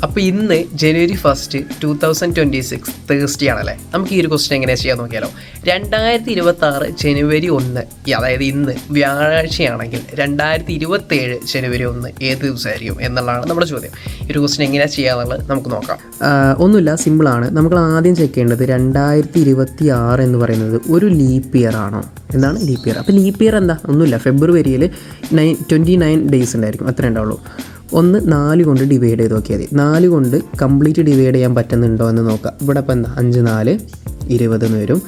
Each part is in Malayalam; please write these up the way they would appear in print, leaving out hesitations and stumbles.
അപ്പോൾ ഇന്ന് ജനുവരി 1, 2026 തേഴ്സ്ഡേ ആണല്ലേ. നമുക്ക് ഈ ഒരു ക്വസ്റ്റ്യൻ എങ്ങനെയാണ് ചെയ്യാൻ നോക്കിയാലോ. 2026 ജനുവരി 1, അതായത് ഇന്ന് വ്യാഴാഴ്ചയാണെങ്കിൽ 2027 ജനുവരി 1 ഏത് ദിവസമായിരിക്കും എന്നുള്ളതാണ് നമ്മുടെ ചോദ്യം. ഈ ഒരു ക്വസ്റ്റ്യൻ എങ്ങനെയാണ് ചെയ്യാന്നുള്ളത് നമുക്ക് നോക്കാം. ഒന്നുമില്ല, സിമ്പിളാണ്. നമ്മൾ ആദ്യം ചെക്ക് ചെയ്യേണ്ടത് 2026 എന്ന് പറയുന്നത് ഒരു ലീപ്പ് ഇയർ ആണോ. എന്താണ് ലീപ്പ് ഇയർ? അപ്പോൾ ലീപ്പ് ഇയർ എന്താ? ഒന്നുമില്ല, ഫെബ്രുവരിയിൽ 29 ഡേയ്സ് ഉണ്ടായിരിക്കും, അത്രേ ഉണ്ടാവുള്ളൂ. 4 കൊണ്ട് ഡിവൈഡ് ചെയ്ത് നോക്കിയാൽ മതി. 4 കൊണ്ട് കംപ്ലീറ്റ് ഡിവൈഡ് ചെയ്യാൻ പറ്റുന്നുണ്ടോ എന്ന് നോക്കാം. ഇവിടെ ഇപ്പോൾ എന്താ 5 4 20 എന്ന് വരും.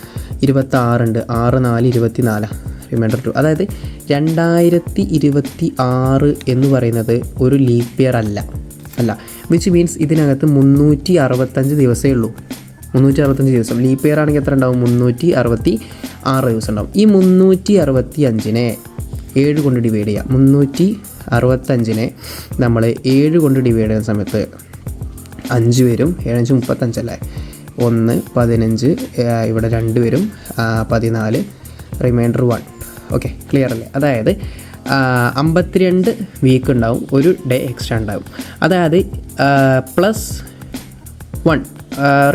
26 ഉണ്ട്, 6 4 24, റിമൈൻഡർ 2. അതായത് 2026 എന്ന് പറയുന്നത് ഒരു ലീപ്പ് ഇയർ അല്ല, വിച്ച് മീൻസ് ഇതിനകത്ത് 365 ദിവസമേ ഉള്ളൂ. 365 ദിവസം. ലീപ്പ് ഇയർ ആണെങ്കിൽ എത്ര ഉണ്ടാവും? 366 ദിവസം ഉണ്ടാവും. ഈ 365നെ 7 കൊണ്ട് ഡിവൈഡ് ചെയ്യാം. 365നെ നമ്മൾ 7 കൊണ്ട് ഡിവൈഡ് ചെയ്യുന്ന സമയത്ത് 5 വരും. 7 5 35 അല്ലേ. 1 15, ഇവിടെ 2 വരും, 14, റിമൈൻഡർ 1. ഓക്കെ, ക്ലിയർ അല്ലേ? അതായത് 52 വീക്ക് ഉണ്ടാവും, ഒരു ഡേ എക്സ്ട്രാ ഉണ്ടാവും. അതായത് +1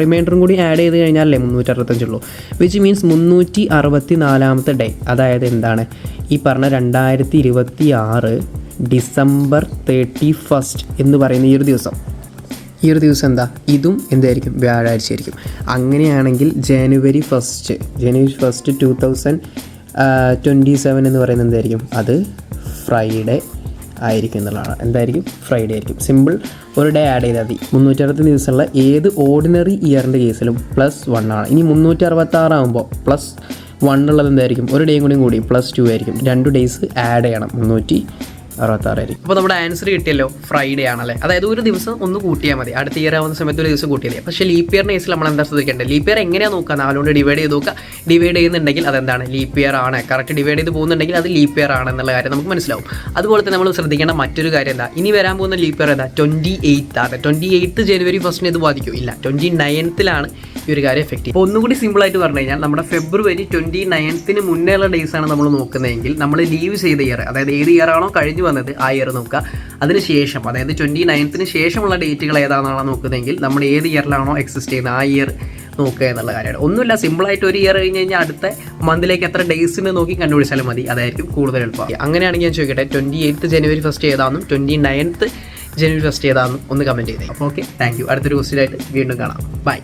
റിമൈൻഡറും കൂടി ആഡ് ചെയ്ത് കഴിഞ്ഞാലല്ലേ 365 ഉള്ളൂ. വിച്ച് മീൻസ് 364ാമത്തെ ഡേ. അതായത് എന്താണ് ഈ പറഞ്ഞ 2026 ഡിസംബർ 31 എന്ന് പറയുന്ന ഈ ഒരു ദിവസം എന്താ? ഇതും എന്തായിരിക്കും? വ്യാഴാഴ്ചയായിരിക്കും. അങ്ങനെയാണെങ്കിൽ ജനുവരി 1 2027 എന്ന് പറയുന്നത് എന്തായിരിക്കും? അത് ഫ്രൈഡേ ആയിരിക്കും എന്നുള്ളതാണ്. എന്തായിരിക്കും? ഫ്രൈഡേ ആയിരിക്കും. സിമ്പിൾ, ഒരു ഡേ ആഡ് ചെയ്താൽ മതി. 365 ദിവസമുള്ള ഏത് ഓർഡിനറി ഇയറിൻ്റെ കേസിലും +1 ആണ്. ഇനി 366 ആകുമ്പോൾ +1 ഉള്ളത് എന്തായിരിക്കും? ഒരു ഡേയും കൂടി +2 ആയിരിക്കും. 2 ഡേയ്സ് ആഡ് ചെയ്യണം, 366 ആയിരിക്കും. അപ്പോൾ നമ്മുടെ ആൻസർ കിട്ടിയല്ലോ, ഫ്രൈഡേ ആണല്ലേ. അതായത് ഒരു ദിവസം ഒന്ന് കൂട്ടിയാൽ മതി. അടുത്ത ഇയർ ആവുന്ന സമയത്ത് ഒരു ദിവസം കൂട്ടിയാൽ മതി. പക്ഷേ ലീപ്പ് ഇയറിൻ്റെ കേസിൽ നമ്മൾ എന്താ ശ്രദ്ധിക്കേണ്ടത്? ലീപ്പ് ഇയർ എങ്ങനെയാണ് നോക്കുക? 4 കൊണ്ട് ഡിവൈഡ് ചെയ്ത് നോക്കുക. ഡിവൈഡ് ചെയ്യുന്നുണ്ടെങ്കിൽ അതെന്താണ്? ലീപ്പ് ഇയർ ആണ്. കറക്റ്റ് ഡിവൈഡ് ചെയ്ത് പോകുന്നുണ്ടെങ്കിൽ അത് ലീപ്പ് ഇയർ ആണെന്നുള്ള കാര്യം നമുക്ക് മനസ്സിലാവും. അതുപോലെ തന്നെ നമ്മൾ ശ്രദ്ധിക്കേണ്ട മറ്റൊരു കാര്യം എന്താ? ഇനി വരാൻ പോകുന്ന ലീപ്പ് ഇയർ എന്താ? 28 ആണ്. 28 ജനുവരി 1 ഇത് ബാധിക്കും? ഇല്ല, 29th ഈ ഒരു കാര്യം എഫക്റ്റ് ചെയ്യും. അപ്പോൾ ഒന്നുകൂടി സിമ്പിളായിട്ട് പറഞ്ഞു കഴിഞ്ഞാൽ നമ്മുടെ ഫെബ്രുവരി 29 മുന്നേയുള്ള ഡേയ്സ് ആണ് നമ്മൾ നോക്കുന്നതെങ്കിൽ നമ്മൾ ലീവ് ചെയ്ത ഇയർ, അതായത് ഏത് ഇയർ ആണോ കഴിഞ്ഞു വന്നത് ആ ഇയർ നോക്കുക. അതിനുശേഷം അതായത് 29 ശേഷമുള്ള ഡേറ്റുകൾ ഏതാണെന്നാണ് നോക്കുന്നതെങ്കിൽ നമ്മൾ ഏത് ഇയറിലാണോ എക്സിസ്റ്റ് ചെയ്യുന്നത് ആ ഇയർ നോക്കുക എന്നുള്ള കാര്യമാണ്. ഒന്നുമില്ല, സിമ്പിളായിട്ട് ഒരു ഇയർ കഴിഞ്ഞ് കഴിഞ്ഞാൽ അടുത്ത മന്തിലേക്ക് എത്ര ഡേയ്സിന് നോക്കി കണ്ടുപിടിച്ചാലും മതി. അതായിരിക്കും കൂടുതൽ എളുപ്പം. അങ്ങനെയാണെങ്കിൽ ഞാൻ ചോദിക്കട്ടെ, 28 ജനുവരി 1 ഏതാണെന്നും 29 ജനുവരി 1 ഏതാണെന്നും ഒന്ന് കമൻറ്റ് ചെയ്തേ. അപ്പോൾ ഓക്കെ, താങ്ക് യു. അടുത്തൊരു ക്വസ്റ്റ്യനായിട്ട് വീണ്ടും കാണാം. ബൈ.